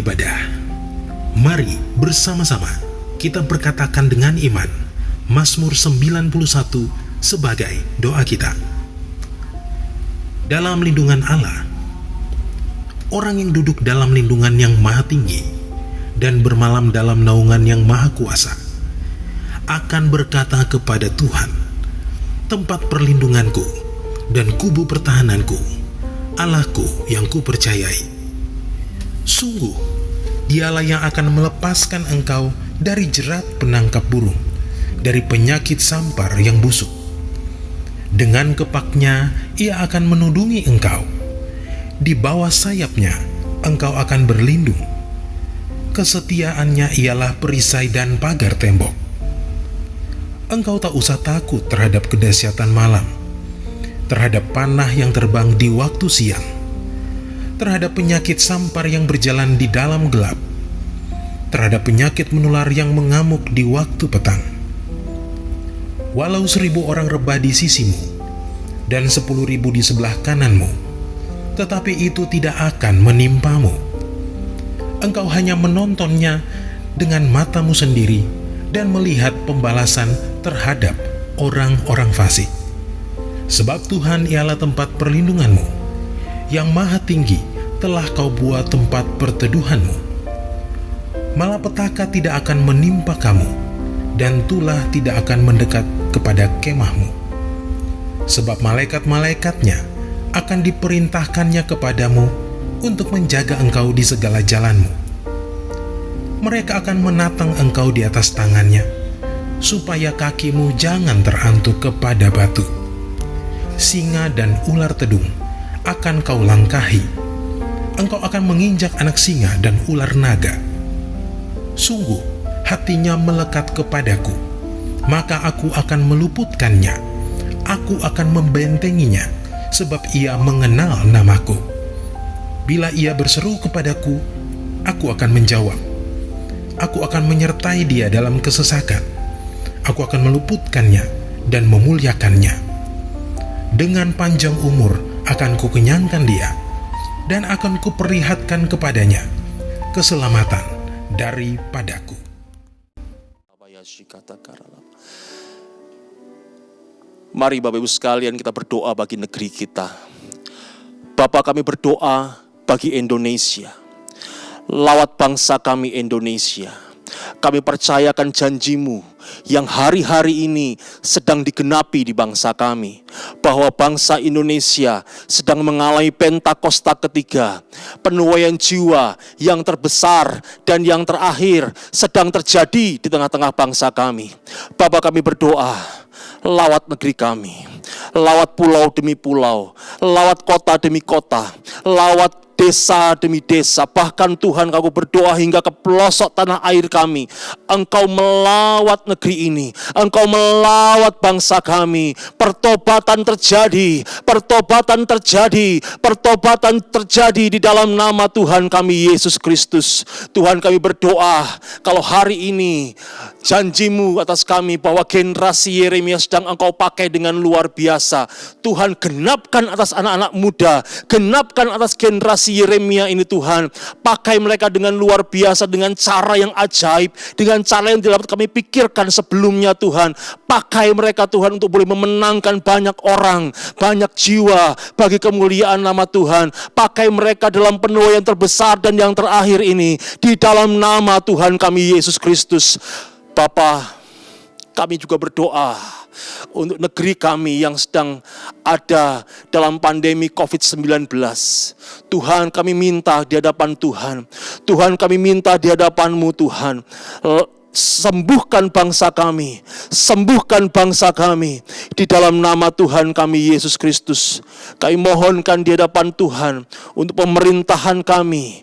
beribadah. Mari bersama-sama kita berkatakan dengan iman Mazmur 91 sebagai doa kita. Dalam lindungan Allah, orang yang duduk dalam lindungan yang maha tinggi dan bermalam dalam naungan yang maha kuasa akan berkata kepada Tuhan, tempat perlindunganku dan kubu pertahananku, Allahku yang kupercayai. Sungguh, Dialah yang akan melepaskan engkau dari jerat penangkap burung, dari penyakit sampar yang busuk. Dengan kepaknya Ia akan menudungi engkau. Di bawah sayapnya engkau akan berlindung. Kesetiaannya ialah perisai dan pagar tembok. Engkau tak usah takut terhadap kedahsyatan malam, terhadap panah yang terbang di waktu siang, terhadap penyakit sampar yang berjalan di dalam gelap, terhadap penyakit menular yang mengamuk di waktu petang. Walau 1000 orang rebah di sisimu dan 10.000 di sebelah kananmu, tetapi itu tidak akan menimpamu. Engkau hanya menontonnya dengan matamu sendiri dan melihat pembalasan terhadap orang-orang fasik. Sebab Tuhan ialah tempat perlindunganmu, yang maha tinggi telah kau buat tempat perteduhanmu. Malapetaka tidak akan menimpa kamu, dan tulah tidak akan mendekat kepada kemahmu. Sebab malaikat-malaikatnya akan diperintahkannya kepadamu untuk menjaga engkau di segala jalanmu. Mereka akan menatang engkau di atas tangannya, supaya kakimu jangan terantuk kepada batu. Singa dan ular tedung akan kau langkahi. Engkau akan menginjak anak singa dan ular naga. Sungguh, hatinya melekat kepadaku, maka aku akan meluputkannya. Aku akan membentenginya, sebab ia mengenal namaku. Bila ia berseru kepadaku, aku akan menjawab. Aku akan menyertai dia dalam kesesakan. Aku akan meluputkannya dan memuliakannya. Dengan panjang umur akan kukenyangkan dia, dan akan kuperlihatkan kepadanya keselamatan daripadaku. Mari Bapak Ibu sekalian kita berdoa bagi negeri kita. Bapa, kami berdoa bagi Indonesia. Lawat bangsa kami Indonesia. Kami percayakan janji-Mu yang hari-hari ini sedang digenapi di bangsa kami, bahwa bangsa Indonesia sedang mengalami Pentakosta ketiga, penuaian jiwa yang terbesar dan yang terakhir sedang terjadi di tengah-tengah bangsa kami. Bapa, kami berdoa, lawat negeri kami, lawat pulau demi pulau, lawat kota demi kota, lawat desa demi desa, bahkan Tuhan kami berdoa hingga ke pelosok tanah air kami. Engkau melawat negeri ini, Engkau melawat bangsa kami. Pertobatan terjadi, pertobatan terjadi, pertobatan terjadi di dalam nama Tuhan kami Yesus Kristus. Tuhan, kami berdoa kalau hari ini janji-Mu atas kami bahwa generasi Yeremia sedang Engkau pakai dengan luar biasa. Tuhan, genapkan atas anak-anak muda, genapkan atas generasi Yeremia ini Tuhan. Pakai mereka dengan luar biasa, dengan cara yang ajaib, dengan cara yang tidak dapat kami pikirkan sebelumnya Tuhan. Pakai mereka Tuhan untuk boleh memenangkan banyak orang, banyak jiwa bagi kemuliaan nama Tuhan. Pakai mereka dalam penuaian terbesar dan yang terakhir ini, di dalam nama Tuhan kami Yesus Kristus. Bapa, kami juga berdoa untuk negeri kami yang sedang ada dalam pandemi COVID-19. Tuhan, kami minta di hadapan Tuhan. Tuhan, kami minta di hadapan-Mu Tuhan. Sembuhkan bangsa kami, sembuhkan bangsa kami di dalam nama Tuhan kami Yesus Kristus. Kami mohonkan di hadapan Tuhan untuk pemerintahan kami,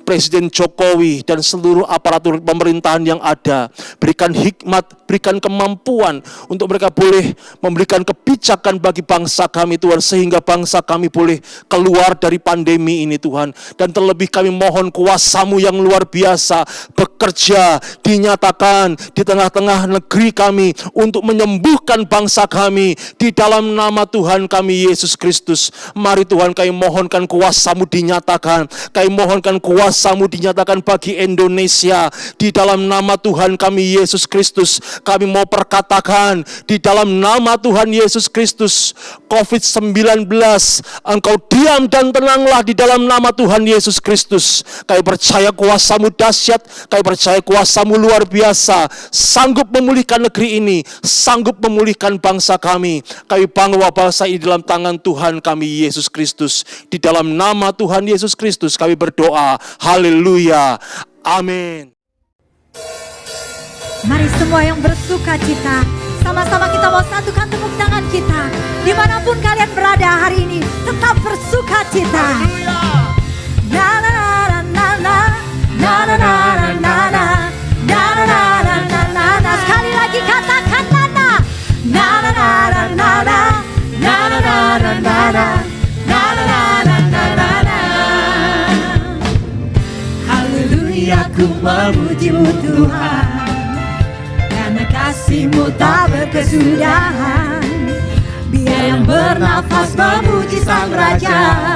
Presiden Jokowi dan seluruh aparatur pemerintahan yang ada. Berikan hikmat, berikan kemampuan untuk mereka boleh memberikan kebijakan bagi bangsa kami Tuhan, sehingga bangsa kami boleh keluar dari pandemi ini Tuhan. Dan terlebih kami mohon kuasa-Mu yang luar biasa bekerja, dinyatakan di tengah-tengah negeri kami untuk menyembuhkan bangsa kami di dalam nama Tuhan kami Yesus Kristus. Mari Tuhan, kami mohonkan kuasa-Mu dinyatakan, kami mohonkan kuasa kuasa-Mu dinyatakan bagi Indonesia. Di dalam nama Tuhan kami Yesus Kristus, kami mau perkatakan di dalam nama Tuhan Yesus Kristus, COVID-19, Engkau diam dan tenanglah di dalam nama Tuhan Yesus Kristus. Kami percaya kuasa-Mu dahsyat, kami percaya kuasa-Mu luar biasa, sanggup memulihkan negeri ini, sanggup memulihkan bangsa kami. Kami bawa bangsa ini dalam tangan Tuhan kami Yesus Kristus. Di dalam nama Tuhan Yesus Kristus kami berdoa. Haleluya. Amin. Mari semua yang bersuka cita, sama-sama kita mau satukan tepuk tangan kita. Dimanapun kalian berada hari ini, tetap bersuka cita. Na na na na na na na na na na na na na na na na. Sekali lagi katakan na na na na na na na na na na na na na. Haleluya, ku memuji-Mu Tuhan, karena kasih-Mu tak berkesudahan. Biar yang bernafas memuji Sang Raja,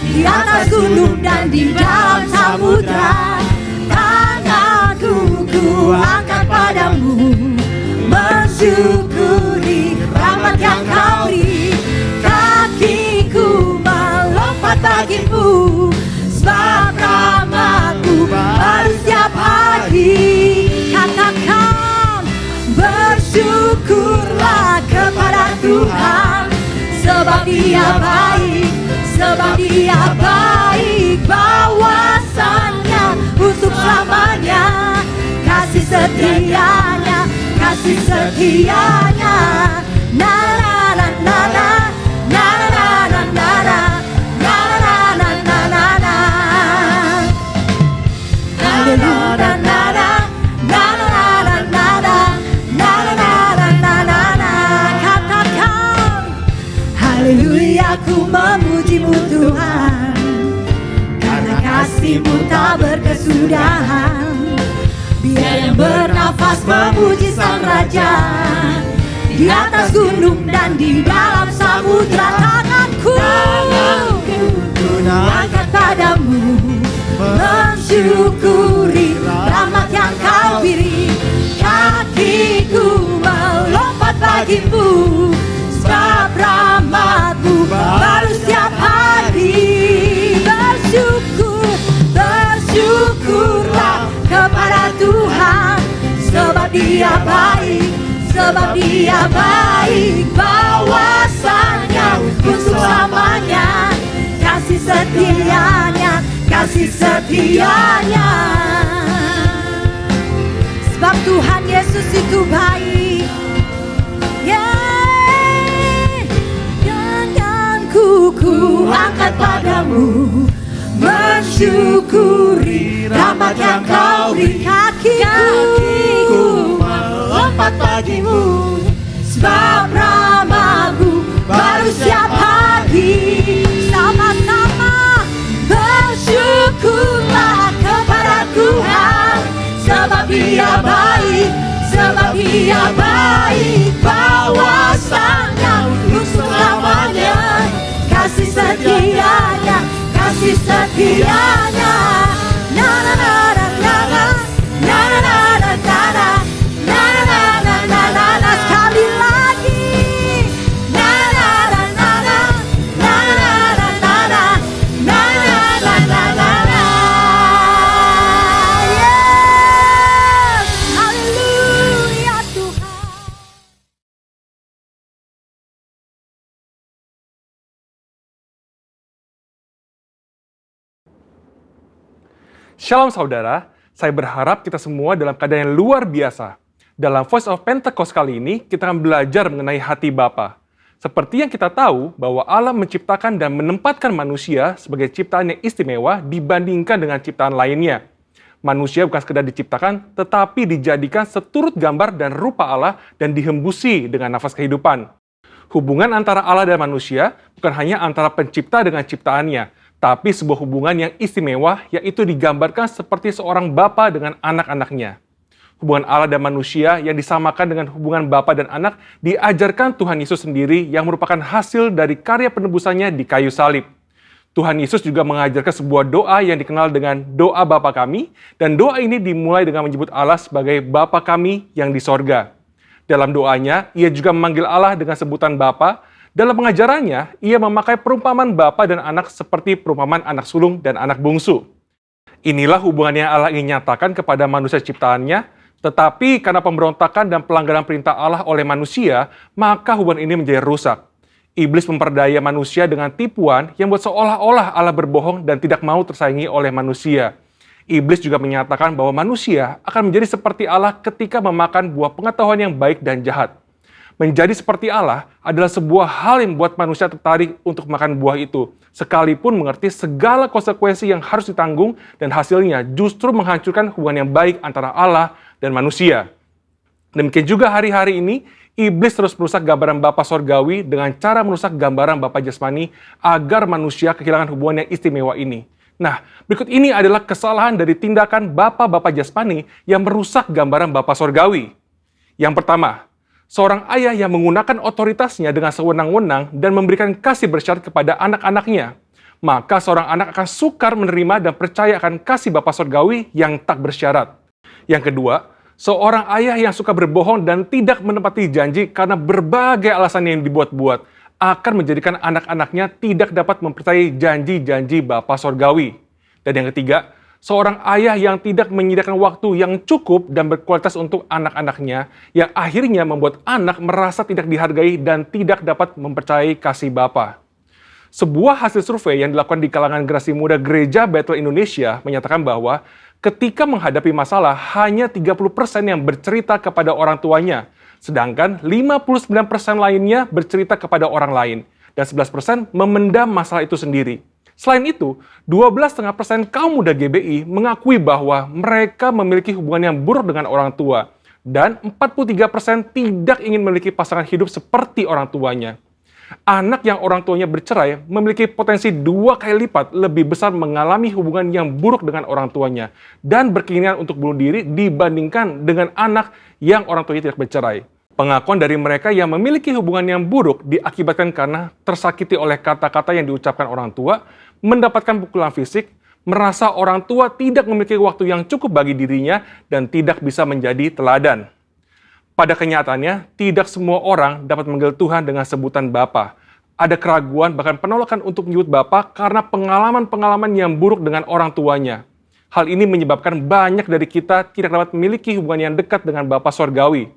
di atas gunung dan di dalam samudra. Tanganku ku angkat padamu, mensyukuri rahmat yang Kau beri. Kakiku melompat bagimu, sebab rahmat-Mu baru setiap hari. Katakan bersyukurlah kepada Tuhan, sebab Dia baik, sebab Dia baik. Bahwasannya untuk selamanya, kasih setianya, kasih setianya. Na na na na na. Haleluya, ku memuji-Mu Tuhan, karena kasih-Mu tak berkesudahan. Biar yang bernafas memuji Sang Raja, di atas gunung dan di dalam samudra. Tanganku angkat padamu, mensyukuri rahmat yang Kau beri. Kakiku melompat bagimu, sebab rahmat-Mu baru setiap hari. Bersyukurlah kepada Tuhan, sebab Dia baik, sebab Dia baik. Bahwasannya untuk selamanya, kasih setianya, kasih setianya. Sebab Tuhan Yesus itu baik. Ku angkat padamu, mensyukuri rahmat yang Kau beri. Kakiku melompat bagimu, sebab rahmat-Mu baru setiap hari. Sama-sama bersyukurlah kepada Tuhan, sebab Dia baik, sebab Dia baik. Bahwasannya untuk selamanya, kasih setianya, kasih setianya. Na na na na na na na na na na na na na na na na na. Sekali lagi. Na na na na na na na na na na na na na na. Yes, haleluya Tuhan. Shalom saudara, saya berharap kita semua dalam keadaan yang luar biasa. Dalam Voice of Pentecost kali ini, kita akan belajar mengenai hati Bapa. Seperti yang kita tahu bahwa Allah menciptakan dan menempatkan manusia sebagai ciptaan yang istimewa dibandingkan dengan ciptaan lainnya. Manusia bukan sekedar diciptakan, tetapi dijadikan seturut gambar dan rupa Allah dan dihembusi dengan nafas kehidupan. Hubungan antara Allah dan manusia bukan hanya antara pencipta dengan ciptaannya, tapi sebuah hubungan yang istimewa, yaitu digambarkan seperti seorang bapa dengan anak-anaknya. Hubungan Allah dan manusia yang disamakan dengan hubungan bapa dan anak diajarkan Tuhan Yesus sendiri yang merupakan hasil dari karya penebusannya di kayu salib. Tuhan Yesus juga mengajarkan sebuah doa yang dikenal dengan doa Bapa kami, dan doa ini dimulai dengan menyebut Allah sebagai Bapa kami yang di sorga. Dalam doanya, ia juga memanggil Allah dengan sebutan Bapa. Dalam pengajarannya, ia memakai perumpamaan Bapa dan anak seperti perumpamaan anak sulung dan anak bungsu. Inilah hubungan yang Allah ingin nyatakan kepada manusia ciptaannya, tetapi karena pemberontakan dan pelanggaran perintah Allah oleh manusia, maka hubungan ini menjadi rusak. Iblis memperdaya manusia dengan tipuan yang buat seolah-olah Allah berbohong dan tidak mau tersaingi oleh manusia. Iblis juga menyatakan bahwa manusia akan menjadi seperti Allah ketika memakan buah pengetahuan yang baik dan jahat. Menjadi seperti Allah adalah sebuah hal yang membuat manusia tertarik untuk makan buah itu, sekalipun mengerti segala konsekuensi yang harus ditanggung dan hasilnya justru menghancurkan hubungan yang baik antara Allah dan manusia. Demikian juga hari-hari ini, iblis terus merusak gambaran Bapa Sorgawi dengan cara merusak gambaran Bapa Jasmani agar manusia kehilangan hubungan yang istimewa ini. Nah, berikut ini adalah kesalahan dari tindakan Bapak-Bapak Jasmani yang merusak gambaran Bapa Sorgawi. Yang pertama, seorang ayah yang menggunakan otoritasnya dengan sewenang-wenang dan memberikan kasih bersyarat kepada anak-anaknya. Maka seorang anak akan sukar menerima dan percaya akan kasih Bapa Sorgawi yang tak bersyarat. Yang kedua, seorang ayah yang suka berbohong dan tidak menepati janji karena berbagai alasan yang dibuat-buat akan menjadikan anak-anaknya tidak dapat mempercayai janji-janji Bapa Sorgawi. Dan yang ketiga, seorang ayah yang tidak menyediakan waktu yang cukup dan berkualitas untuk anak-anaknya, yang akhirnya membuat anak merasa tidak dihargai dan tidak dapat mempercayai kasih Bapa. Sebuah hasil survei yang dilakukan di kalangan generasi muda Gereja Bethel Indonesia menyatakan bahwa ketika menghadapi masalah, hanya 30% yang bercerita kepada orang tuanya, sedangkan 59% lainnya bercerita kepada orang lain, dan 11% memendam masalah itu sendiri. Selain itu, 12,5% kaum muda GBI mengakui bahwa mereka memiliki hubungan yang buruk dengan orang tua, dan 43% tidak ingin memiliki pasangan hidup seperti orang tuanya. Anak yang orang tuanya bercerai memiliki potensi 2 kali lipat lebih besar mengalami hubungan yang buruk dengan orang tuanya dan berkeinginan untuk bunuh diri dibandingkan dengan anak yang orang tuanya tidak bercerai. Pengakuan dari mereka yang memiliki hubungan yang buruk diakibatkan karena tersakiti oleh kata-kata yang diucapkan orang tua, mendapatkan pukulan fisik, merasa orang tua tidak memiliki waktu yang cukup bagi dirinya, dan tidak bisa menjadi teladan. Pada kenyataannya, tidak semua orang dapat memanggil Tuhan dengan sebutan Bapa. Ada keraguan, bahkan penolakan untuk menyebut Bapa karena pengalaman-pengalaman yang buruk dengan orang tuanya. Hal ini menyebabkan banyak dari kita tidak dapat memiliki hubungan yang dekat dengan Bapa Sorgawi.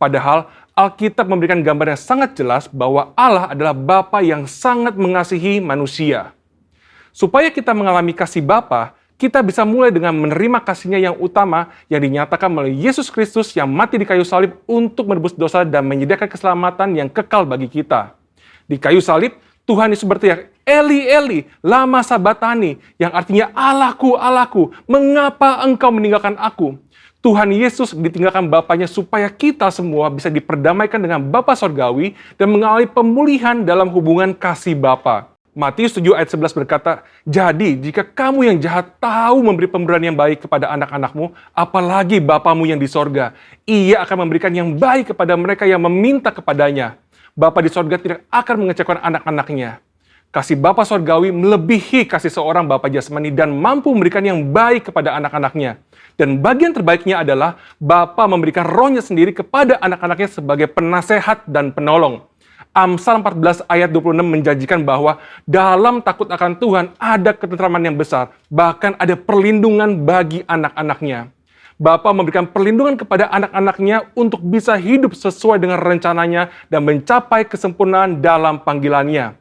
Padahal, Alkitab memberikan gambar yang sangat jelas bahwa Allah adalah Bapa yang sangat mengasihi manusia. Supaya kita mengalami kasih Bapa, kita bisa mulai dengan menerima kasih-Nya yang utama yang dinyatakan melalui Yesus Kristus yang mati di kayu salib untuk menebus dosa dan menyediakan keselamatan yang kekal bagi kita. Di kayu salib, Tuhan Yesus berteriak, Eli, Eli, lama sabatani, yang artinya Allahku, Allahku, mengapa engkau meninggalkan aku? Tuhan Yesus ditinggalkan Bapanya supaya kita semua bisa diperdamaikan dengan Bapa Sorgawi dan mengalami pemulihan dalam hubungan kasih Bapa. Matius 7 ayat 11 berkata, jadi jika kamu yang jahat tahu memberi pemberian yang baik kepada anak-anakmu, apalagi Bapamu yang di sorga, Ia akan memberikan yang baik kepada mereka yang meminta kepadanya. Bapa di sorga tidak akan mengecewakan anak-anaknya. Kasih Bapa Sorgawi melebihi kasih seorang Bapa jasmani dan mampu memberikan yang baik kepada anak-anaknya. Dan bagian terbaiknya adalah Bapa memberikan Roh-Nya sendiri kepada anak-anaknya sebagai penasehat dan penolong. Amsal 14 ayat 26 menjanjikan bahwa dalam takut akan Tuhan ada ketentraman yang besar, bahkan ada perlindungan bagi anak-anaknya. Bapa memberikan perlindungan kepada anak-anaknya untuk bisa hidup sesuai dengan rencananya dan mencapai kesempurnaan dalam panggilannya.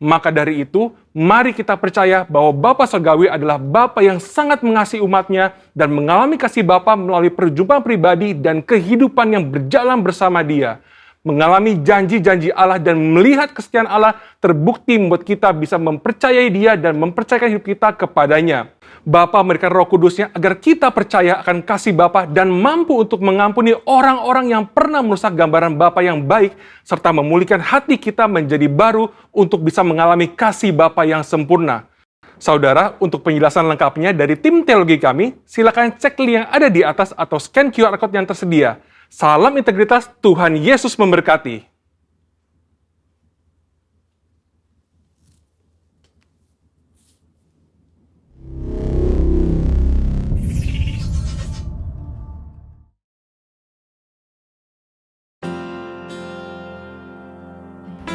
Maka dari itu, mari kita percaya bahwa Bapa Sorgawi adalah Bapa yang sangat mengasihi umatnya dan mengalami kasih Bapa melalui perjumpaan pribadi dan kehidupan yang berjalan bersama Dia. Mengalami janji-janji Allah dan melihat kesetiaan Allah terbukti membuat kita bisa mempercayai Dia dan mempercayakan hidup kita kepadanya. Bapa memberikan Roh Kudus-Nya agar kita percaya akan kasih Bapa dan mampu untuk mengampuni orang-orang yang pernah merusak gambaran Bapa yang baik serta memulihkan hati kita menjadi baru untuk bisa mengalami kasih Bapa yang sempurna. Saudara, untuk penjelasan lengkapnya dari tim teologi kami, silakan cek link yang ada di atas atau scan QR Code yang tersedia. Salam integritas, Tuhan Yesus memberkati.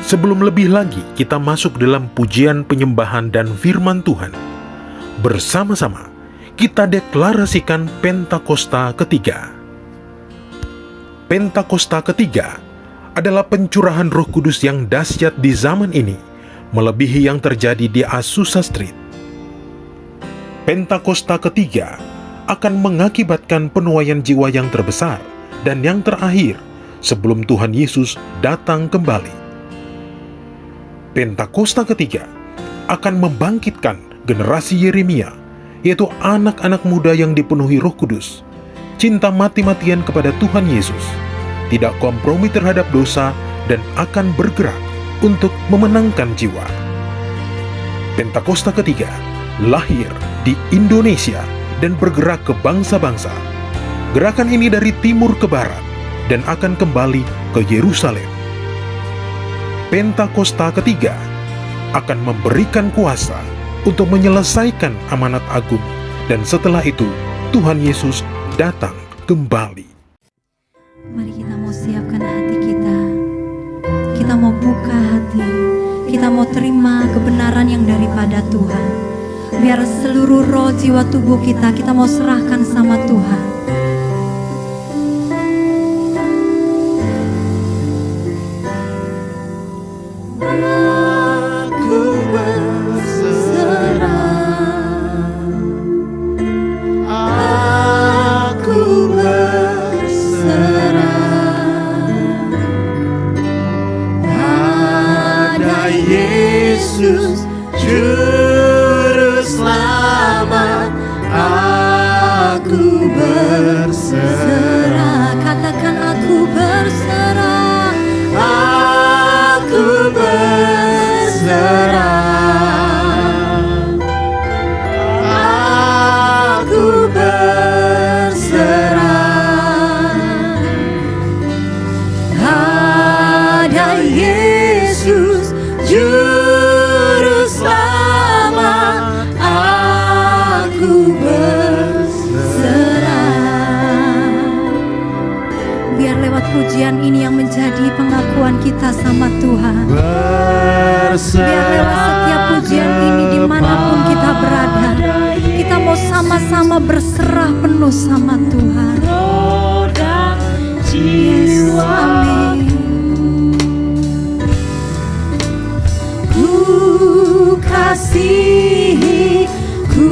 sebelum lebih lagi kita masuk dalam pujian penyembahan dan firman Tuhan, bersama-sama kita deklarasikan Pentakosta ketiga. Pentakosta ketiga adalah pencurahan Roh Kudus yang dahsyat di zaman ini, melebihi yang terjadi di Azusa Street. Pentakosta ketiga akan mengakibatkan penuaian jiwa yang terbesar dan yang terakhir sebelum Tuhan Yesus datang kembali. Pentakosta ketiga akan membangkitkan generasi Yeremia, yaitu anak-anak muda yang dipenuhi Roh Kudus, cinta mati-matian kepada Tuhan Yesus, tidak kompromi terhadap dosa, dan akan bergerak untuk memenangkan jiwa. Pentakosta ketiga lahir di Indonesia dan bergerak ke bangsa-bangsa. Gerakan ini dari timur ke barat dan akan kembali ke Yerusalem. Pentakosta ketiga akan memberikan kuasa untuk menyelesaikan amanat agung, dan setelah itu Tuhan Yesus datang kembali. Mari kita mau siapkan hati kita. Kita mau buka hati. Kita mau terima kebenaran yang daripada Tuhan. Biar seluruh roh, jiwa, tubuh kita mau serahkan sama Tuhan. Aku berserah, aku berserah pada Yesus Juru Selamat. Aku berserah, katakan aku berserah, aku berserah, aku berserah pada Yesus Juru Selamat. Aku berserah. Biar lewat pujian ini yang menjadi pengakuan kita sama Tuhan. Biar lewat setiap pujian ini dimanapun kita berada, kita mau sama-sama berserah penuh sama Tuhan. Yes, amin. Ku kasihi, ku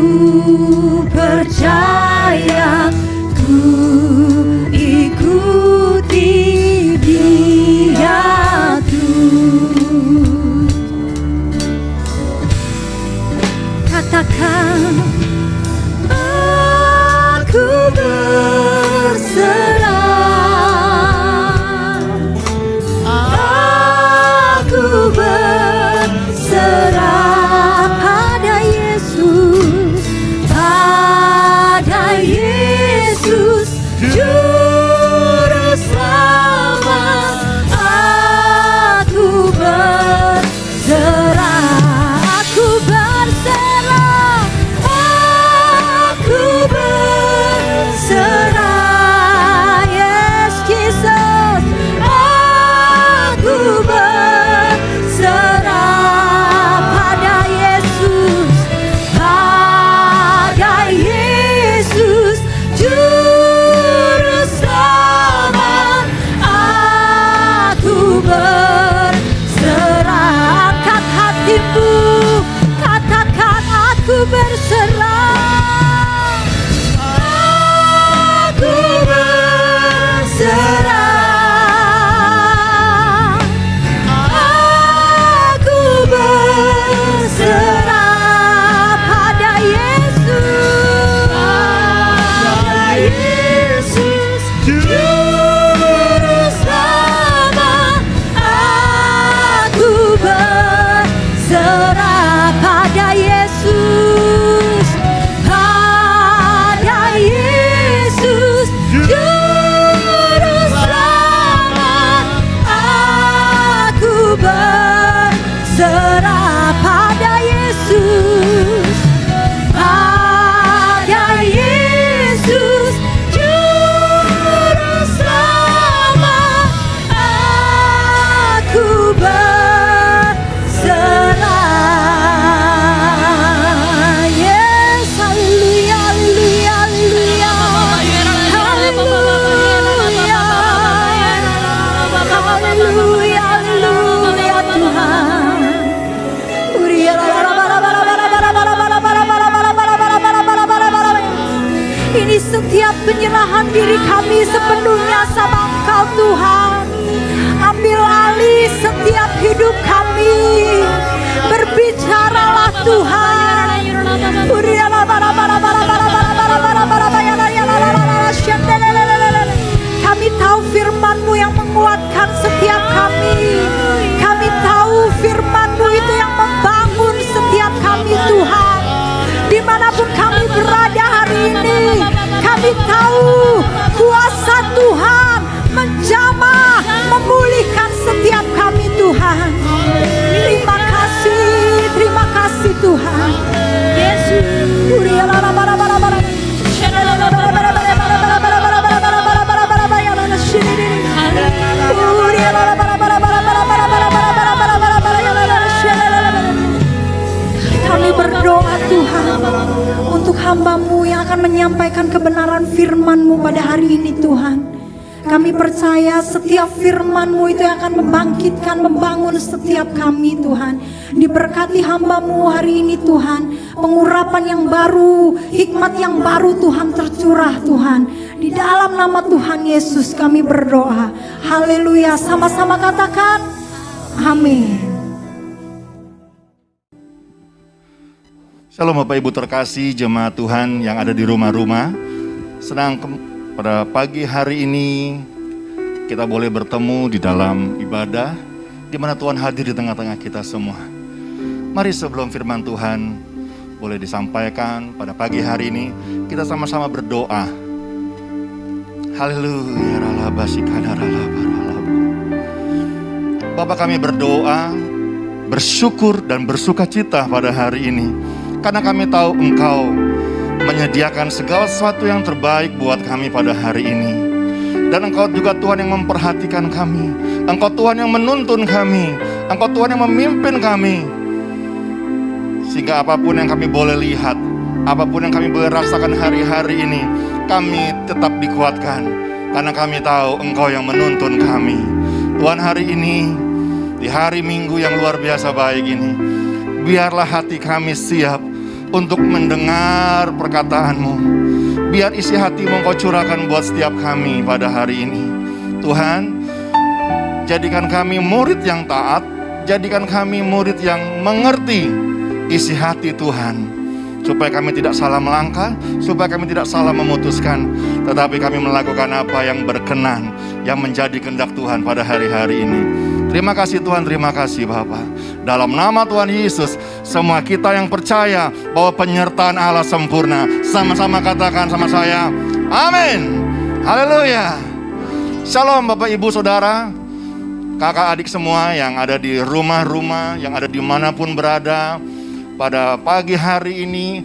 percaya, ku ikuti Dia Tuhan. Katakan aku berserah, aku berserah pada Yesus, pada Yesus Juru Selamat. Aku berserah, aku berserah, aku berserah. Yes, Jesus, aku berserah pada Yesus, pada Yesus Juru Selamat. Aku berserah. Angkat hatimu, katakan aku berserah, aku berserah, aku berserah pada Yesus, pada Yesus Juru Selamat. Aku berserah pada Yesus, pada Yesus Juru Selamat. Aku berserah pada Yesus, pada Yesus Juru Selamat. Aku berserah. setiap penyerahan diri kami sepenuhnya sama Engkau Tuhan. Ambil alih setiap hidup kami. Berbicaralah Tuhan. Kami tahu firman-Mu yang menguatkan setiap kami. Kami tahu firman-Mu itu yang membangun setiap kami Tuhan. Dimanapun kami berada hari ini, kami tahu kuasa Tuhan menjamah, memulihkan setiap kami Tuhan. Terima kasih Tuhan. Yesus. Kami berdoa Tuhan untuk hamba-Mu yang akan menyampaikan kebenaran firman-Mu pada hari ini Tuhan. Kami percaya setiap firman-Mu itu yang akan membangkitkan, membangun setiap kami Tuhan. Diberkati hamba-Mu hari ini Tuhan. Pengurapan yang baru, hikmat yang baru Tuhan tercurah Tuhan. Di dalam nama Tuhan Yesus kami berdoa. Haleluya, sama-sama katakan amin. Shalom Bapak Ibu terkasih, jemaat Tuhan yang ada di rumah-rumah. Senang pada pagi hari ini kita boleh bertemu di dalam ibadah di mana Tuhan hadir di tengah-tengah kita semua. Mari sebelum firman Tuhan boleh disampaikan pada pagi hari ini, kita sama-sama berdoa. Haleluya. Bapak, kami berdoa, bersyukur dan bersuka cita pada hari ini. Karena kami tahu Engkau menyediakan segala sesuatu yang terbaik buat kami pada hari ini. Dan Engkau juga Tuhan yang memperhatikan kami. Engkau Tuhan yang menuntun kami. Engkau Tuhan yang memimpin kami. Sehingga apapun yang kami boleh lihat, apapun yang kami boleh rasakan hari-hari ini, kami tetap dikuatkan. Karena kami tahu Engkau yang menuntun kami. Tuhan, hari ini, di hari Minggu yang luar biasa baik ini, biarlah hati kami siap untuk mendengar perkataanmu. Biar isi hatimu Engkau curahkan buat setiap kami pada hari ini. Tuhan, jadikan kami murid yang taat. Jadikan kami murid yang mengerti isi hati Tuhan. Supaya kami tidak salah melangkah, supaya kami tidak salah memutuskan, tetapi kami melakukan apa yang berkenan, yang menjadi kehendak Tuhan pada hari-hari ini. Terima kasih Tuhan, terima kasih Bapa. Dalam nama Tuhan Yesus, semua kita yang percaya bahwa penyertaan Allah sempurna, sama-sama katakan sama saya, amin. Haleluya. Shalom Bapak Ibu Saudara, kakak adik semua yang ada di rumah-rumah, yang ada dimanapun berada. Pada pagi hari ini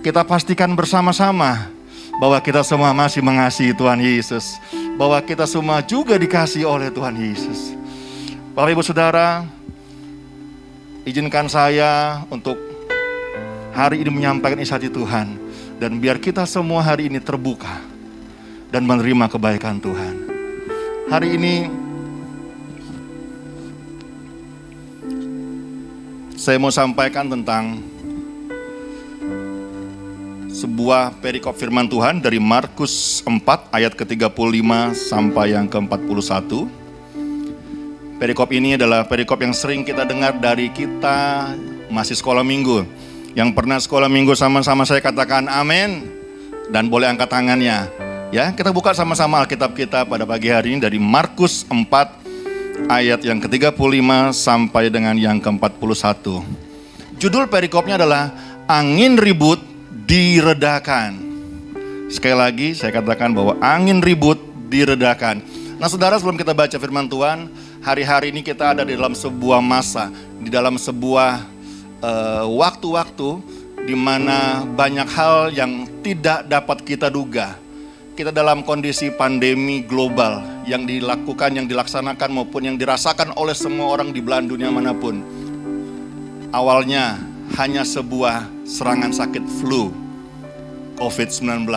kita pastikan bersama-sama bahwa kita semua masih mengasihi Tuhan Yesus, bahwa kita semua juga dikasihi oleh Tuhan Yesus. Bapak Ibu Saudara, izinkan saya untuk hari ini menyampaikan isi hati Tuhan. Dan biar kita semua hari ini terbuka dan menerima kebaikan Tuhan. Hari ini saya mau sampaikan tentang sebuah perikop firman Tuhan dari Markus 4 ayat ke-35 sampai yang ke-41. Perikop ini adalah perikop yang sering kita dengar dari kita masih sekolah minggu. Yang pernah sekolah minggu sama-sama saya katakan amin. Dan boleh angkat tangannya. Ya, kita buka sama-sama Alkitab kita pada pagi hari ini dari Markus 4 ayat yang ke-35 sampai dengan yang ke-41. Judul perikopnya adalah angin ribut diredakan. Sekali lagi saya katakan bahwa angin ribut diredakan. Nah saudara, sebelum kita baca firman Tuhan, hari-hari ini kita ada di dalam sebuah masa, di dalam sebuah waktu-waktu di mana banyak hal yang tidak dapat kita duga. Kita dalam kondisi pandemi global yang dilakukan, yang dilaksanakan maupun yang dirasakan oleh semua orang di belahan dunia manapun. Awalnya hanya sebuah serangan sakit flu COVID-19.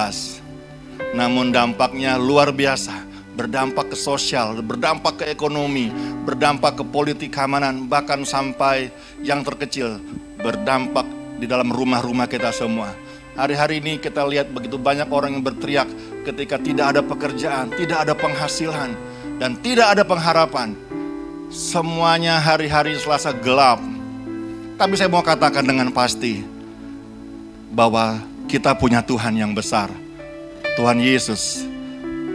Namun dampaknya luar biasa. Berdampak ke sosial, berdampak ke ekonomi, berdampak ke politik keamanan, bahkan sampai yang terkecil berdampak di dalam rumah-rumah kita semua. Hari-hari ini kita lihat begitu banyak orang yang berteriak ketika tidak ada pekerjaan, tidak ada penghasilan, dan tidak ada pengharapan. Semuanya hari-hari Selasa gelap. Tapi saya mau katakan dengan pasti bahwa kita punya Tuhan yang besar, Tuhan Yesus.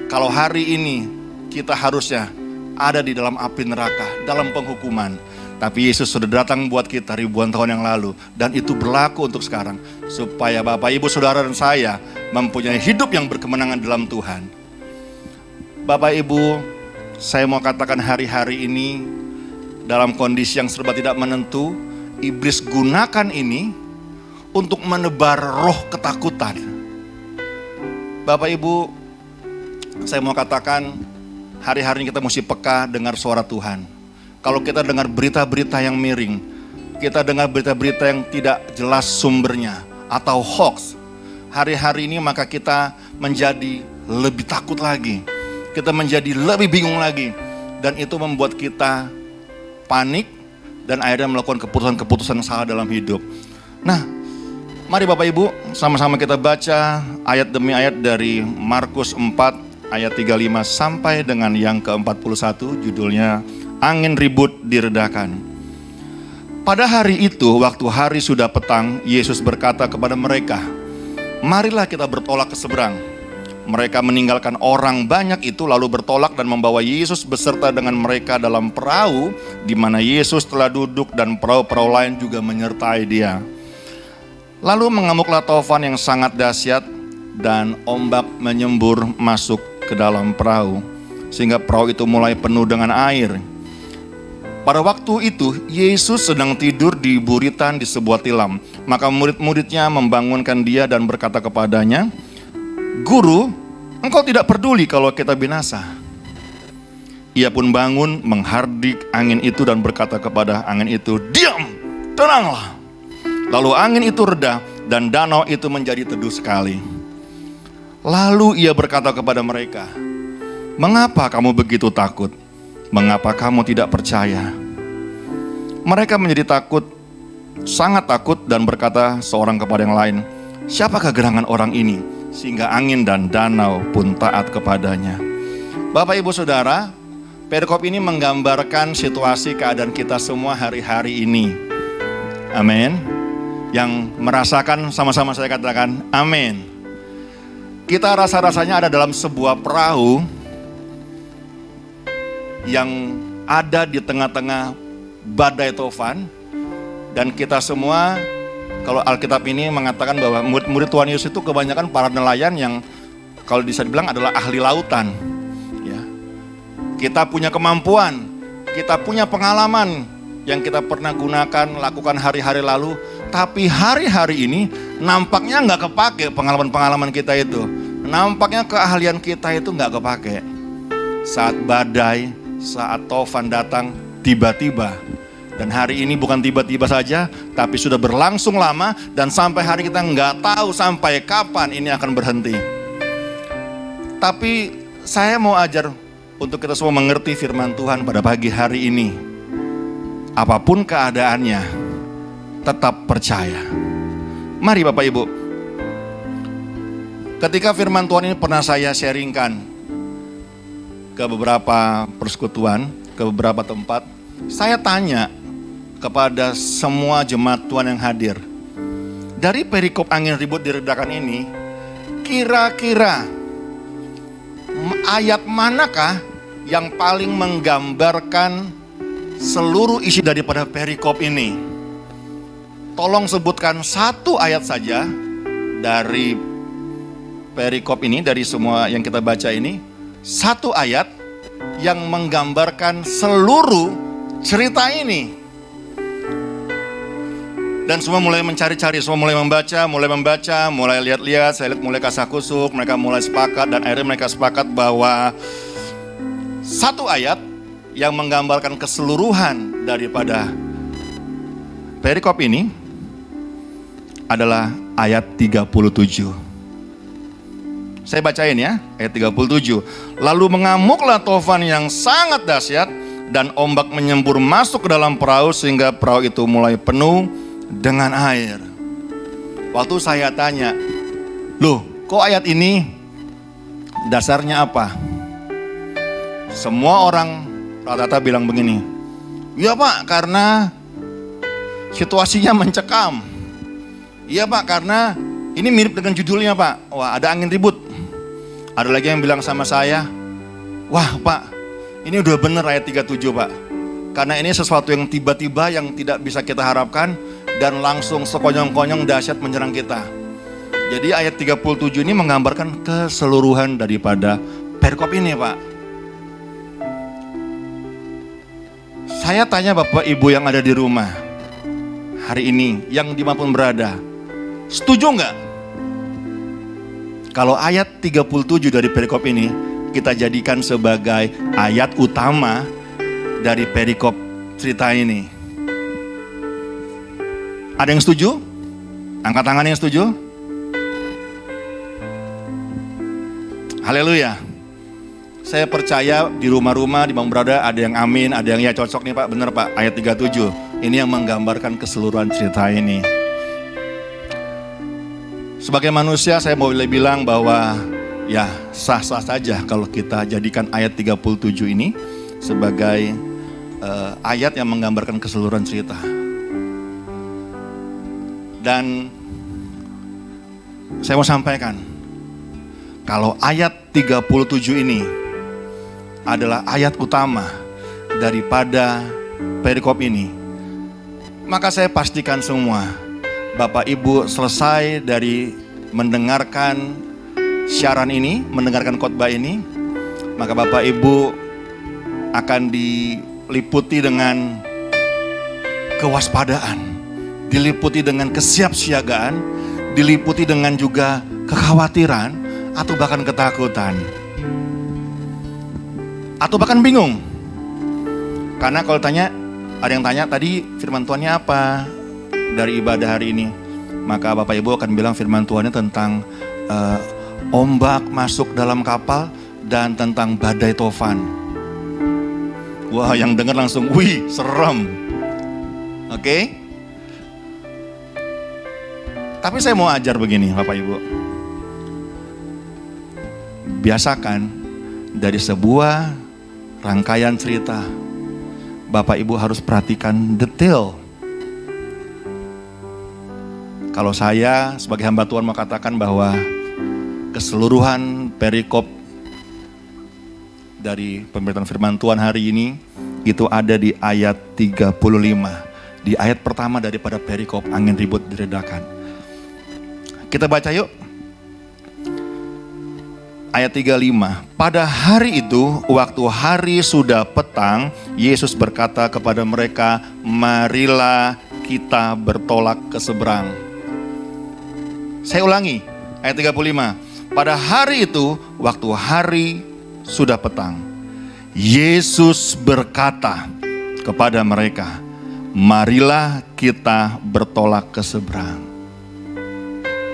Kalau hari ini kita harusnya ada di dalam api neraka, dalam penghukuman, tapi Yesus sudah datang buat kita ribuan tahun yang lalu, dan itu berlaku untuk sekarang, supaya Bapak, Ibu, Saudara, dan saya mempunyai hidup yang berkemenangan dalam Tuhan. Bapak, Ibu, saya mau katakan hari-hari ini dalam kondisi yang serba tidak menentu, iblis gunakan ini untuk menebar roh ketakutan. Bapak, Ibu, saya mau katakan hari-hari ini kita mesti peka dengar suara Tuhan. Kalau kita dengar berita-berita yang miring, kita dengar berita-berita yang tidak jelas sumbernya, atau hoax, hari-hari ini maka kita menjadi lebih takut lagi. Kita menjadi lebih bingung lagi. Dan itu membuat kita panik dan akhirnya melakukan keputusan-keputusan yang salah dalam hidup. Nah, mari Bapak Ibu sama-sama kita baca ayat demi ayat dari Markus 4 ayat 35 sampai dengan yang ke-41, judulnya Angin Ribut Diredakan. Pada hari itu, waktu hari sudah petang, Yesus berkata kepada mereka, "Marilah kita bertolak ke seberang." Mereka meninggalkan orang banyak itu lalu bertolak dan membawa Yesus beserta dengan mereka dalam perahu di mana Yesus telah duduk, dan perahu-perahu lain juga menyertai dia. Lalu mengamuklah taufan yang sangat dahsyat dan ombak menyembur masuk ke dalam perahu sehingga perahu itu mulai penuh dengan air. Pada waktu itu Yesus sedang tidur di buritan di sebuah tilam. Maka murid-muridnya membangunkan dia dan berkata kepadanya, "Guru, engkau tidak peduli kalau kita binasa?" Ia pun bangun, menghardik angin itu dan berkata kepada angin itu, "Diam, tenanglah." Lalu angin itu reda dan danau itu menjadi teduh sekali. Lalu ia berkata kepada mereka, "Mengapa kamu begitu takut? Mengapa kamu tidak percaya?" Mereka menjadi takut, sangat takut, dan berkata seorang kepada yang lain, "Siapakah gerangan orang ini sehingga angin dan danau pun taat kepadanya?" Bapak, Ibu, Saudara, perikop ini menggambarkan situasi keadaan kita semua hari-hari ini. Amin. Yang merasakan sama-sama saya katakan amin. Kita rasa-rasanya ada dalam sebuah perahu yang ada di tengah-tengah badai taufan, dan kita semua, kalau Alkitab ini mengatakan bahwa murid-murid Tuhan Yesus itu kebanyakan para nelayan yang kalau bisa dibilang adalah ahli lautan. Ya. Kita punya kemampuan, kita punya pengalaman yang kita pernah gunakan, lakukan hari-hari lalu, tapi hari-hari ini nampaknya nggak kepake pengalaman-pengalaman kita itu. Nampaknya keahlian kita itu nggak kepake. Saat badai, saat taufan datang tiba-tiba, dan hari ini bukan tiba-tiba saja, tapi sudah berlangsung lama, dan sampai hari kita nggak tahu sampai kapan ini akan berhenti. Tapi saya mau ajar untuk kita semua mengerti firman Tuhan pada pagi hari ini. Apapun keadaannya, tetap percaya. Mari Bapak Ibu, ketika firman Tuhan ini pernah saya sharingkan ke beberapa persekutuan, ke beberapa tempat, saya tanya kepada semua jemaat Tuhan yang hadir, dari perikop angin ribut diredakan ini, kira-kira ayat manakah yang paling menggambarkan seluruh isi daripada perikop ini? Tolong sebutkan satu ayat saja dari perikop ini, dari semua yang kita baca ini, satu ayat yang menggambarkan seluruh cerita ini. Dan semua mulai mencari-cari, semua mulai membaca, mulai lihat-lihat, saya lihat mulai kasakusuk, mereka mulai sepakat, dan akhirnya mereka sepakat bahwa satu ayat yang menggambarkan keseluruhan daripada perikop ini adalah ayat 37. Saya bacain ya, ayat 37. Lalu mengamuklah taufan yang sangat dahsyat dan ombak menyembur masuk ke dalam perahu sehingga perahu itu mulai penuh dengan air. Waktu saya tanya, Loh, kok ayat ini dasarnya apa? Semua orang rata-rata bilang begini, iya Pak, karena situasinya mencekam. Iya Pak, karena ini mirip dengan judulnya Pak. Wah, ada angin ribut. Ada lagi yang bilang sama saya, wah Pak, ini udah bener ayat 37 Pak. Karena ini sesuatu yang tiba-tiba yang tidak bisa kita harapkan dan langsung sekonyong-konyong dahsyat menyerang kita. Jadi ayat 37 ini menggambarkan keseluruhan daripada perikop ini Pak. Saya tanya Bapak Ibu yang ada di rumah hari ini, yang dimanapun berada, setuju nggak? Kalau ayat 37 dari perikop ini kita jadikan sebagai ayat utama dari perikop cerita ini. Ada yang setuju? Angkat tangan yang setuju. Haleluya. Saya percaya di rumah-rumah, di mana berada, ada yang amin, ada yang ya cocok nih Pak, bener Pak, ayat 37. Ini yang menggambarkan keseluruhan cerita ini. Sebagai manusia saya boleh bilang bahwa ya sah-sah saja kalau kita jadikan ayat 37 ini sebagai ayat yang menggambarkan keseluruhan cerita. Dan saya mau sampaikan, kalau ayat 37 ini adalah ayat utama daripada perikop ini, maka saya pastikan semua Bapak Ibu selesai dari mendengarkan siaran ini, mendengarkan khotbah ini, maka Bapak Ibu akan diliputi dengan kewaspadaan, diliputi dengan kesiapsiagaan, diliputi dengan juga kekhawatiran atau bahkan ketakutan. Atau bahkan bingung. Karena kalau tanya, ada yang tanya tadi firman Tuhannya apa dari ibadah hari ini? Maka Bapak Ibu akan bilang firman Tuhannya tentang ombak masuk dalam kapal dan tentang badai tofan. Wah, yang dengar langsung, wih, serem. Oke? Tapi saya mau ajar begini Bapak Ibu. Biasakan dari sebuah rangkaian cerita, Bapak Ibu harus perhatikan detail. Kalau saya sebagai hamba Tuhan mau katakan bahwa keseluruhan perikop dari pemberitaan firman Tuhan hari ini itu ada di ayat 35. Di ayat pertama daripada perikop angin ribut diredakan. Kita baca yuk. Ayat 35. Pada hari itu, waktu hari sudah petang, Yesus berkata kepada mereka, marilah kita bertolak ke seberang. Saya ulangi, ayat 35. Pada hari itu, waktu hari sudah petang, Yesus berkata kepada mereka, marilah kita bertolak ke seberang.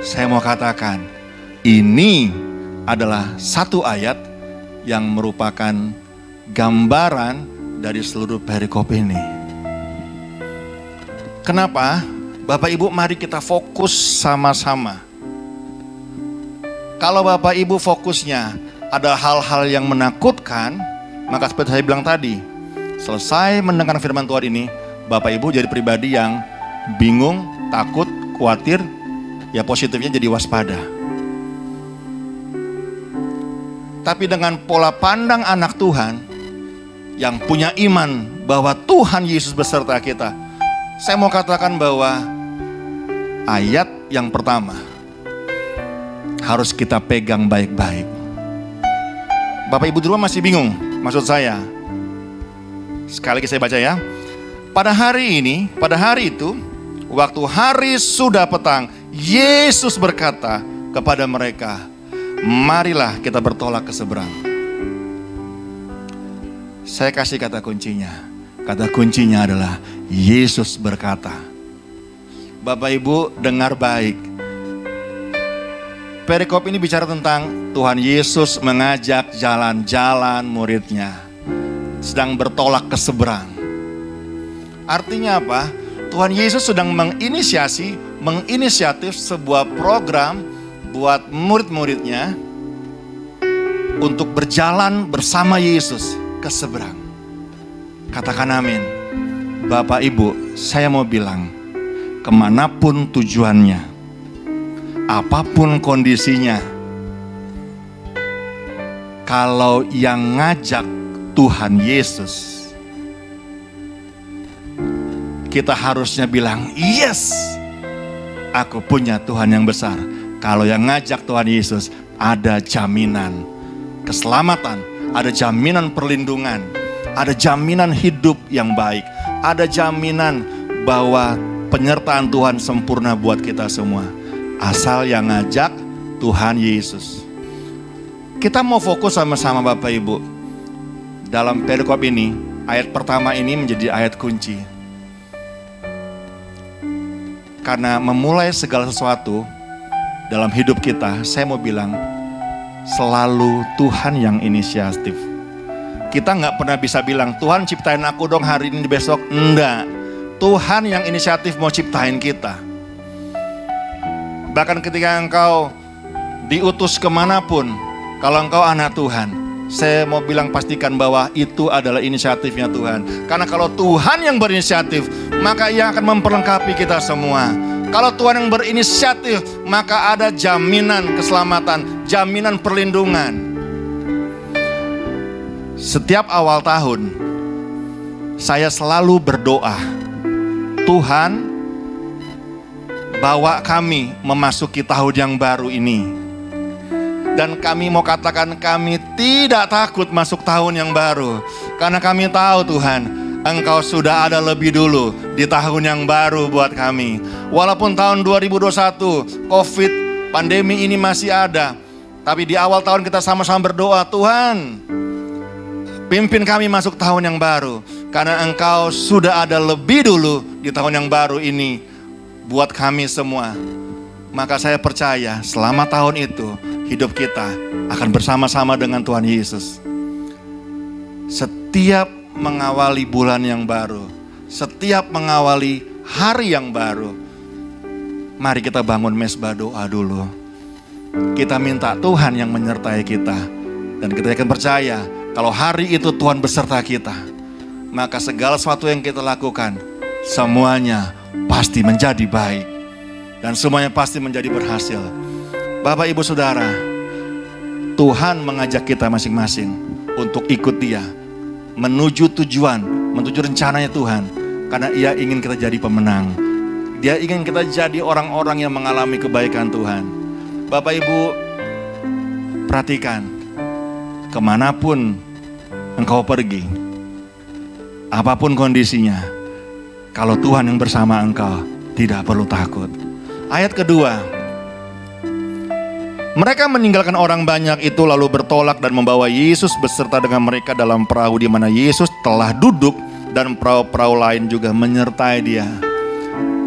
Saya mau katakan, ini adalah satu ayat yang merupakan gambaran dari seluruh perikop ini. Kenapa? Bapak Ibu, mari kita fokus sama-sama. Kalau Bapak Ibu fokusnya ada hal-hal yang menakutkan, maka seperti saya bilang tadi, selesai mendengar firman Tuhan ini, Bapak Ibu jadi pribadi yang bingung, takut, khawatir, ya positifnya jadi waspada. Tapi dengan pola pandang anak Tuhan yang punya iman bahwa Tuhan Yesus beserta kita, saya mau katakan bahwa ayat yang pertama harus kita pegang baik-baik. Bapak Ibu di rumah masih bingung maksud saya? Sekali lagi saya baca ya. Pada hari ini, pada hari itu, waktu hari sudah petang, Yesus berkata kepada mereka, marilah kita bertolak ke seberang. Saya kasih kata kuncinya. Kata kuncinya adalah Yesus berkata. Bapak Ibu dengar baik. Perikop ini bicara tentang Tuhan Yesus mengajak jalan-jalan muridnya sedang bertolak ke seberang. Artinya apa? Tuhan Yesus sedang menginisiatif sebuah program buat murid-muridnya untuk berjalan bersama Yesus ke seberang. Katakan amin. Bapak Ibu, saya mau bilang, kemanapun tujuannya, apapun kondisinya, kalau yang ngajak Tuhan Yesus, kita harusnya bilang, yes, aku punya Tuhan yang besar. Kalau yang ngajak Tuhan Yesus, ada jaminan keselamatan, ada jaminan perlindungan, ada jaminan hidup yang baik, ada jaminan bahwa penyertaan Tuhan sempurna buat kita semua. Asal yang ngajak Tuhan Yesus. Kita mau fokus sama-sama Bapak Ibu. Dalam perikop ini, ayat pertama ini menjadi ayat kunci. Karena memulai segala sesuatu dalam hidup kita, saya mau bilang, selalu Tuhan yang inisiatif. Kita nggak pernah bisa bilang, Tuhan ciptain aku dong hari ini besok. Enggak, Tuhan yang inisiatif mau ciptain kita. Bahkan ketika engkau diutus kemanapun, kalau engkau anak Tuhan, saya mau bilang pastikan bahwa itu adalah inisiatifnya Tuhan. Karena kalau Tuhan yang berinisiatif, maka Ia akan memperlengkapi kita semua. Kalau Tuhan yang berinisiatif, maka ada jaminan keselamatan, jaminan perlindungan. Setiap awal tahun, saya selalu berdoa, Tuhan, bawa kami memasuki tahun yang baru ini. Dan kami mau katakan, kami tidak takut masuk tahun yang baru. Karena kami tahu Tuhan, Engkau sudah ada lebih dulu di tahun yang baru buat kami. Walaupun tahun 2021, COVID, pandemi ini masih ada. Tapi di awal tahun kita sama-sama berdoa, Tuhan, pimpin kami masuk tahun yang baru. Karena Engkau sudah ada lebih dulu di tahun yang baru ini buat kami semua. Maka saya percaya selama tahun itu, hidup kita akan bersama-sama dengan Tuhan Yesus. Setiap mengawali bulan yang baru, setiap mengawali hari yang baru, mari kita bangun mesbah doa dulu. Kita minta Tuhan yang menyertai kita. Dan kita akan percaya kalau hari itu Tuhan beserta kita, maka segala sesuatu yang kita lakukan, semuanya pasti menjadi baik. Dan semuanya pasti menjadi berhasil. Bapak Ibu Saudara, Tuhan mengajak kita masing-masing untuk ikut Dia menuju tujuan, menuju rencananya Tuhan. Karena Ia ingin kita jadi pemenang. Dia ingin kita jadi orang-orang yang mengalami kebaikan Tuhan. Bapak Ibu, perhatikan, kemanapun engkau pergi, apapun kondisinya, kalau Tuhan yang bersama engkau, tidak perlu takut. Ayat kedua, mereka meninggalkan orang banyak itu lalu bertolak dan membawa Yesus beserta dengan mereka dalam perahu di mana Yesus telah duduk dan perahu-perahu lain juga menyertai Dia.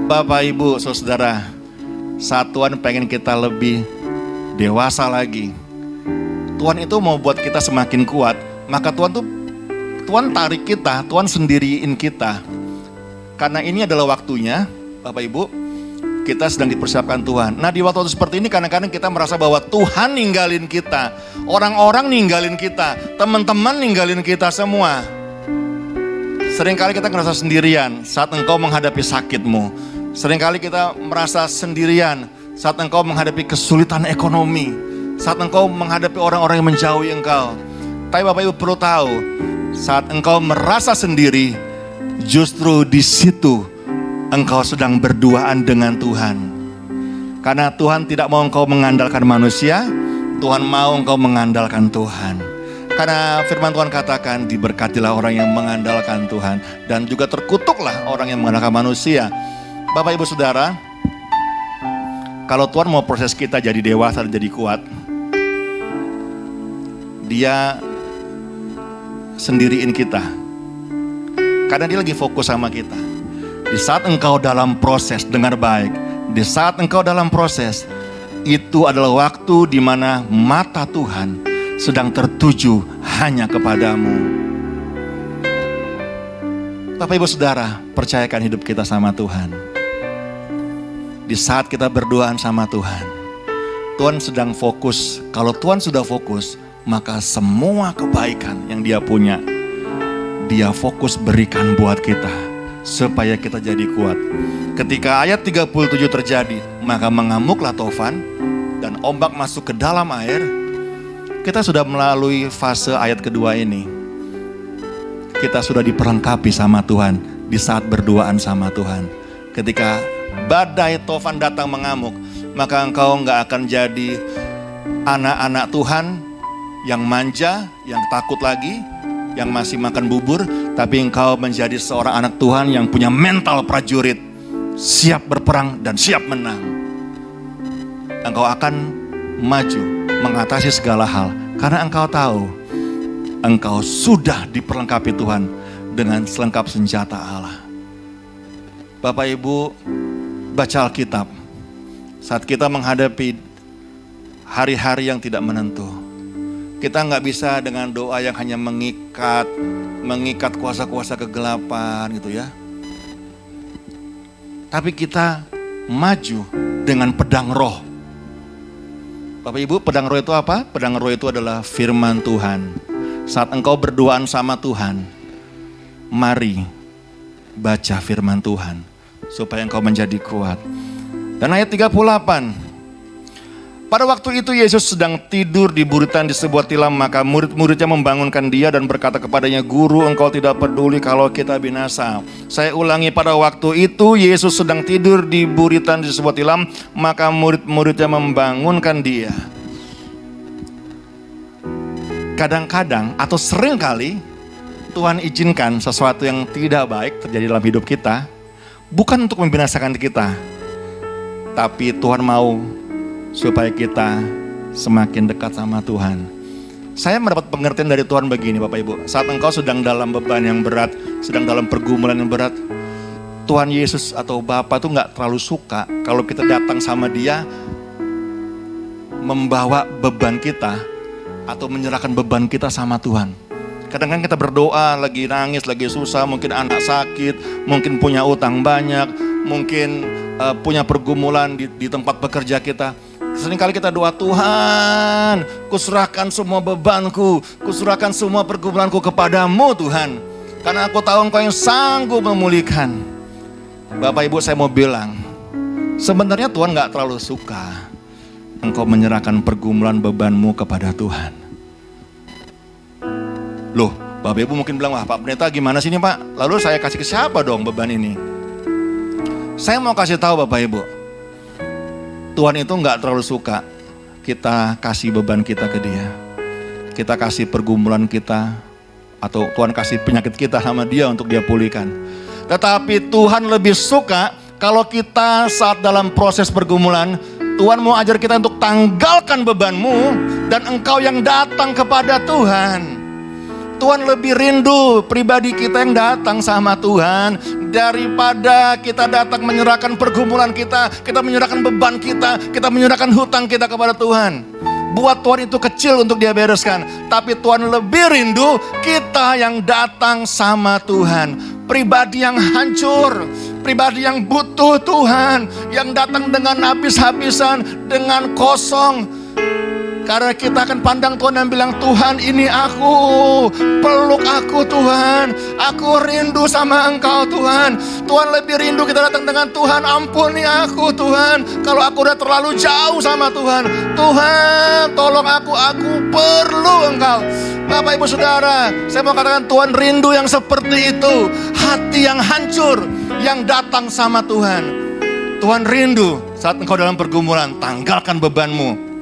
Bapak, Ibu, Saudara, saat Tuhan pengen kita lebih dewasa lagi, Tuhan itu mau buat kita semakin kuat, maka Tuhan tarik kita, Tuhan sendiriin kita. Karena ini adalah waktunya, Bapak Ibu, kita sedang dipersiapkan Tuhan. Nah, di waktu seperti ini kadang-kadang kita merasa bahwa Tuhan ninggalin kita. Orang-orang ninggalin kita. Teman-teman ninggalin kita semua. Seringkali kita merasa sendirian saat engkau menghadapi sakitmu. Seringkali kita merasa sendirian saat engkau menghadapi kesulitan ekonomi. Saat engkau menghadapi orang-orang yang menjauhi engkau. Tapi Bapak Ibu perlu tahu, saat engkau merasa sendiri, justru di situ engkau sedang berduaan dengan Tuhan. Karena Tuhan tidak mau engkau mengandalkan manusia, Tuhan mau engkau mengandalkan Tuhan. Karena firman Tuhan katakan, diberkatilah orang yang mengandalkan Tuhan, dan juga terkutuklah orang yang mengandalkan manusia. Bapak Ibu Saudara, kalau Tuhan mau proses kita jadi dewasa dan jadi kuat, Dia sendiriin kita. Karena Dia lagi fokus sama kita. Di saat engkau dalam proses, dengar baik, di saat engkau dalam proses, itu adalah waktu di mana mata Tuhan sedang tertuju hanya kepadamu. Bapak Ibu Saudara, percayakan hidup kita sama Tuhan. Di saat kita berduaan sama Tuhan, Tuhan sedang fokus. Kalau Tuhan sudah fokus, maka semua kebaikan yang dia punya, dia fokus berikan buat kita, supaya kita jadi kuat. Ketika ayat 37 terjadi, maka mengamuklah Tofan, dan ombak masuk ke dalam air. Kita sudah melalui fase ayat kedua ini. Kita sudah diperlengkapi sama Tuhan, di saat berduaan sama Tuhan. Ketika badai Tofan datang mengamuk, maka engkau gak akan jadi anak-anak Tuhan yang manja, yang takut lagi, yang masih makan bubur, tapi engkau menjadi seorang anak Tuhan yang punya mental prajurit, siap berperang dan siap menang. Engkau akan maju mengatasi segala hal, karena engkau tahu engkau sudah diperlengkapi Tuhan dengan selengkap senjata Allah. Bapak Ibu, baca Alkitab. Saat kita menghadapi hari-hari yang tidak menentu, kita nggak bisa dengan doa yang hanya mengikat kuasa-kuasa kegelapan gitu ya. Tapi kita maju dengan pedang roh. Bapak Ibu, pedang roh itu apa? Pedang roh itu adalah firman Tuhan. Saat engkau berduaan sama Tuhan, mari baca firman Tuhan supaya engkau menjadi kuat. Dan ayat 38, pada waktu itu Yesus sedang tidur di buritan di sebuah tilam, maka murid-muridnya membangunkan dia dan berkata kepadanya, Guru, engkau tidak peduli kalau kita binasa. Saya ulangi, pada waktu itu Yesus sedang tidur di buritan di sebuah tilam, maka murid-muridnya membangunkan dia. Kadang-kadang atau seringkali Tuhan izinkan sesuatu yang tidak baik terjadi dalam hidup kita, bukan untuk membinasakan kita, tapi Tuhan mau supaya kita semakin dekat sama Tuhan. Saya mendapat pengertian dari Tuhan begini Bapak Ibu. Saat engkau sedang dalam beban yang berat, sedang dalam pergumulan yang berat, Tuhan Yesus atau Bapa tuh gak terlalu suka kalau kita datang sama dia, membawa beban kita atau menyerahkan beban kita sama Tuhan. Kadang-kadang kita berdoa, lagi nangis, lagi susah, mungkin anak sakit, mungkin punya utang banyak, mungkin punya pergumulan di tempat bekerja kita. Seringkali kita doa, Tuhan, kuserahkan semua bebanku, kuserahkan semua pergumulanku kepadamu Tuhan. Karena aku tahu Engkau yang sanggup memulihkan. Bapak Ibu, saya mau bilang, sebenarnya Tuhan gak terlalu suka engkau menyerahkan pergumulan bebanmu kepada Tuhan. Loh, Bapak Ibu mungkin bilang, wah Pak Pendeta gimana sih ini Pak? Lalu saya kasih ke siapa dong beban ini? Saya mau kasih tahu Bapak Ibu, Tuhan itu gak terlalu suka kita kasih beban kita ke dia. Kita kasih pergumulan kita, atau Tuhan kasih penyakit kita sama dia untuk dia pulihkan. Tetapi Tuhan lebih suka kalau kita saat dalam proses pergumulan, Tuhan mau ajar kita untuk tanggalkan bebanmu dan engkau yang datang kepada Tuhan. Tuhan lebih rindu pribadi kita yang datang sama Tuhan daripada kita datang menyerahkan pergumulan kita menyerahkan beban kita menyerahkan hutang kita kepada Tuhan. Buat Tuhan itu kecil untuk dia bereskan, tapi Tuhan lebih rindu kita yang datang sama Tuhan. Pribadi yang hancur, pribadi yang butuh Tuhan, yang datang dengan habis-habisan, dengan kosong. Karena kita akan pandang Tuhan dan bilang, Tuhan ini aku, peluk aku Tuhan, aku rindu sama Engkau Tuhan. Tuhan lebih rindu kita datang dengan Tuhan, ampuni aku Tuhan, kalau aku udah terlalu jauh sama Tuhan. Tuhan tolong aku perlu Engkau. Bapak Ibu Saudara, saya mau katakan Tuhan rindu yang seperti itu. Hati yang hancur, yang datang sama Tuhan. Tuhan rindu saat engkau dalam pergumulan, tanggalkan bebanmu.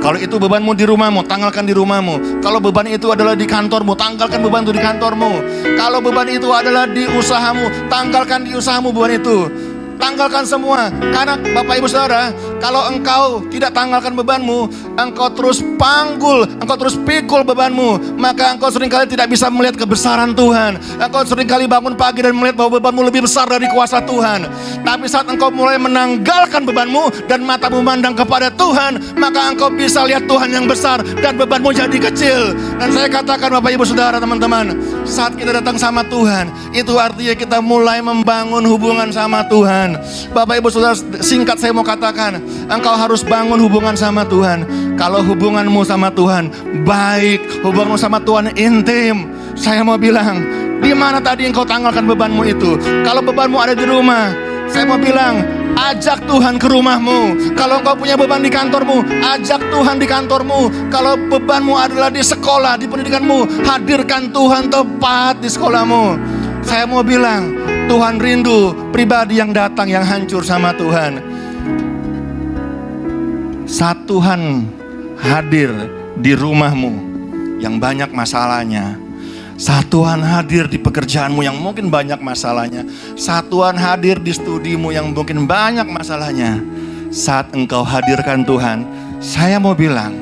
Kalau itu bebanmu di rumahmu, tanggalkan di rumahmu. Kalau beban itu adalah di kantormu, tanggalkan beban itu di kantormu. Kalau beban itu adalah di usahamu, tanggalkan di usahamu beban itu. Tanggalkan semua. Karena Bapak Ibu Saudara, kalau engkau tidak tanggalkan bebanmu, engkau terus panggul, engkau terus pikul bebanmu, maka engkau seringkali tidak bisa melihat kebesaran Tuhan. Engkau seringkali bangun pagi dan melihat bahwa bebanmu lebih besar dari kuasa Tuhan. Tapi saat engkau mulai menanggalkan bebanmu dan matamu memandang kepada Tuhan, maka engkau bisa lihat Tuhan yang besar dan bebanmu jadi kecil. Dan saya katakan Bapak Ibu Saudara, teman-teman, saat kita datang sama Tuhan, itu artinya kita mulai membangun hubungan sama Tuhan. Bapak Ibu Saudara, singkat saya mau katakan, engkau harus bangun hubungan sama Tuhan. Kalau hubunganmu sama Tuhan baik, hubunganmu sama Tuhan intim, saya mau bilang, di mana tadi engkau tanggalkan bebanmu itu? Kalau bebanmu ada di rumah, saya mau bilang, ajak Tuhan ke rumahmu. Kalau engkau punya beban di kantormu, ajak Tuhan di kantormu. Kalau bebanmu adalah di sekolah, di pendidikanmu, hadirkan Tuhan tepat di sekolahmu. Saya mau bilang, Tuhan rindu pribadi yang datang yang hancur sama Tuhan. Saat Tuhan hadir di rumahmu yang banyak masalahnya, saat Tuhan hadir di pekerjaanmu yang mungkin banyak masalahnya, saat Tuhan hadir di studimu yang mungkin banyak masalahnya, saat engkau hadirkan Tuhan, saya mau bilang,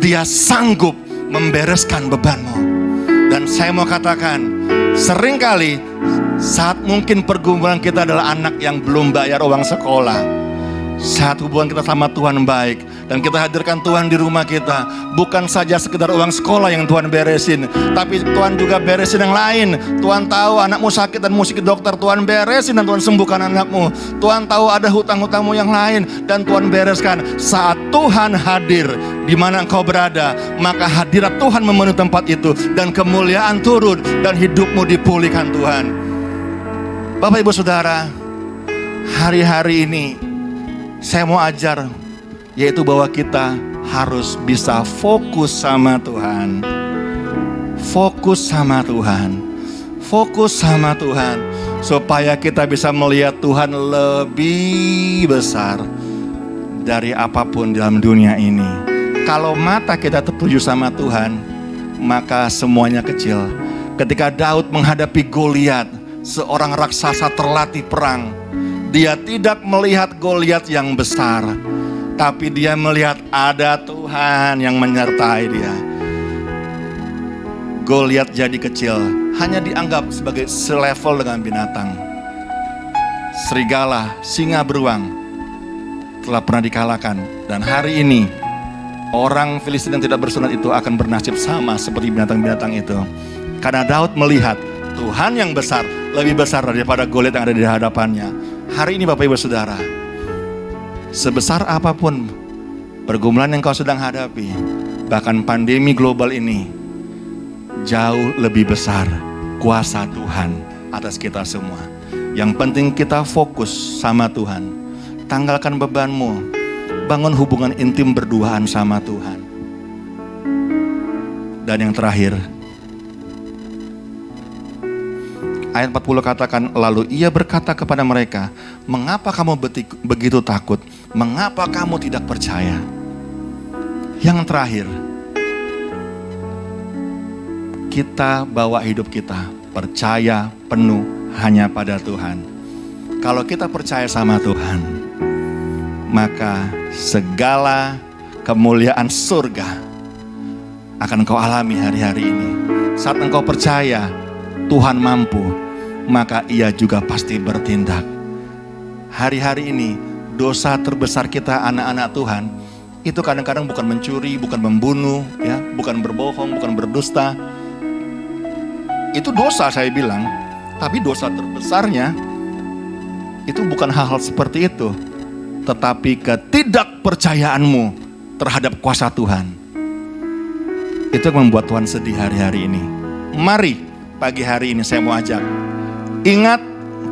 Dia sanggup membereskan bebanmu. Dan saya mau katakan, seringkali saat mungkin pergumulan kita adalah anak yang belum bayar uang sekolah, saat hubungan kita sama Tuhan baik dan kita hadirkan Tuhan di rumah kita, bukan saja sekedar uang sekolah yang Tuhan beresin, tapi Tuhan juga beresin yang lain. Tuhan tahu anakmu sakit dan mesti ke dokter, Tuhan beresin dan Tuhan sembuhkan anakmu. Tuhan tahu ada hutang-hutangmu yang lain dan Tuhan bereskan. Saat Tuhan hadir di mana engkau berada, maka hadirat Tuhan memenuhi tempat itu dan kemuliaan turun dan hidupmu dipulihkan Tuhan. Bapak Ibu Saudara, hari-hari ini saya mau ajar, yaitu bahwa kita harus bisa fokus sama Tuhan. Fokus sama Tuhan. Fokus sama Tuhan. Supaya kita bisa melihat Tuhan lebih besar dari apapun dalam dunia ini. Kalau mata kita tertuju sama Tuhan, maka semuanya kecil. Ketika Daud menghadapi Goliat, seorang raksasa terlatih perang, dia tidak melihat Goliat yang besar, tapi dia melihat ada Tuhan yang menyertai dia. Goliat jadi kecil, hanya dianggap sebagai selevel dengan binatang. Serigala, singa beruang telah pernah dikalahkan. Dan hari ini, orang Filistin yang tidak bersunat itu akan bernasib sama seperti binatang-binatang itu. Karena Daud melihat Tuhan yang besar, lebih besar daripada Goliat yang ada di hadapannya. Hari ini Bapak Ibu Saudara, sebesar apapun pergumulan yang kau sedang hadapi, bahkan pandemi global ini, jauh lebih besar kuasa Tuhan atas kita semua. Yang penting kita fokus sama Tuhan. Tanggalkan bebanmu, bangun hubungan intim berduaan sama Tuhan. Dan yang terakhir, ayat 40 katakan, lalu ia berkata kepada mereka, mengapa kamu begitu takut? Mengapa kamu tidak percaya? Yang terakhir, kita bawa hidup kita percaya penuh hanya pada Tuhan. Kalau kita percaya sama Tuhan, maka segala kemuliaan surga akan kau alami hari-hari ini. Saat engkau percaya Tuhan mampu, maka Ia juga pasti bertindak. Hari-hari ini dosa terbesar kita anak-anak Tuhan itu kadang-kadang bukan mencuri, bukan membunuh, ya, bukan berbohong, bukan berdusta. Itu dosa saya bilang, tapi dosa terbesarnya itu bukan hal-hal seperti itu, tetapi ketidakpercayaanmu terhadap kuasa Tuhan. Itu yang membuat Tuhan sedih hari-hari ini. Mari pagi hari ini saya mau ajak, ingat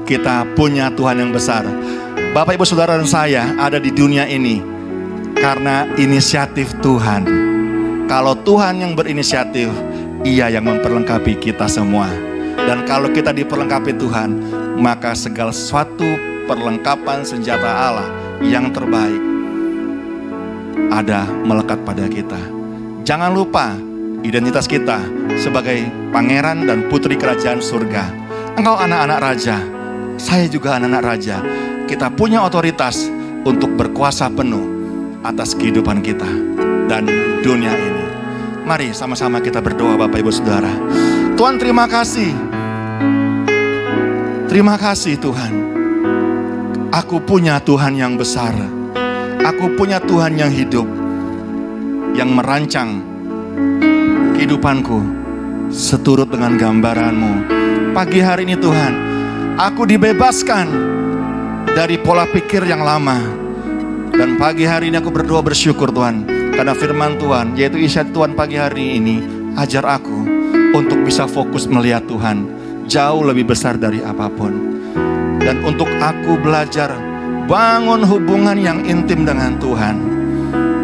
kita punya Tuhan yang besar. Bapak Ibu Saudara dan saya ada di dunia ini karena inisiatif Tuhan. Kalau Tuhan yang berinisiatif, Ia yang memperlengkapi kita semua. Dan kalau kita diperlengkapi Tuhan, maka segala sesuatu perlengkapan senjata Allah yang terbaik ada melekat pada kita. Jangan lupa identitas kita sebagai pangeran dan putri kerajaan surga. Engkau anak-anak raja, saya juga anak-anak raja. Kita punya otoritas untuk berkuasa penuh atas kehidupan kita dan dunia ini. Mari sama-sama kita berdoa Bapak Ibu Saudara. Tuhan terima kasih. Terima kasih Tuhan. Aku punya Tuhan yang besar. Aku punya Tuhan yang hidup, yang merancang kehidupanku seturut dengan gambaran-Mu. Pagi hari ini Tuhan, aku dibebaskan dari pola pikir yang lama. Dan pagi hari ini aku berdoa bersyukur Tuhan, karena firman Tuhan, yaitu isi hati Tuhan pagi hari ini, ajar aku untuk bisa fokus melihat Tuhan jauh lebih besar dari apapun. Dan untuk aku belajar bangun hubungan yang intim dengan Tuhan.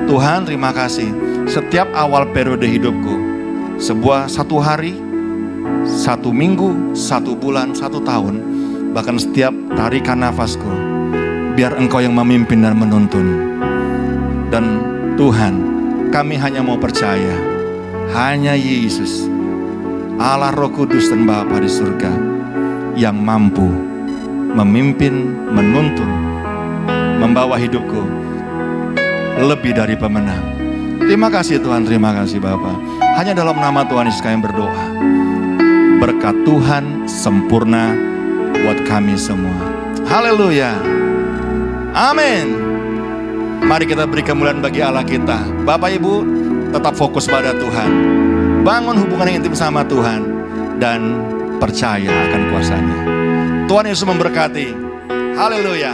Tuhan, terima kasih. Setiap awal periode hidupku, satu hari, 1 minggu, 1 bulan, 1 tahun, bahkan setiap tarikan nafasku, biar Engkau yang memimpin dan menuntun. Dan Tuhan, kami hanya mau percaya, hanya Yesus, Allah Roh Kudus dan Bapa di surga, yang mampu memimpin, menuntun, membawa hidupku lebih dari pemenang. Terima kasih Tuhan, terima kasih Bapa. Hanya dalam nama Tuhan Yesus kami berdoa. Berkat Tuhan sempurna buat kami semua. Haleluya. Amin. Mari kita beri kemuliaan bagi Allah kita. Bapak Ibu, tetap fokus pada Tuhan. Bangun hubungan yang intim sama Tuhan. Dan percaya akan kuasanya. Tuhan Yesus memberkati. Haleluya.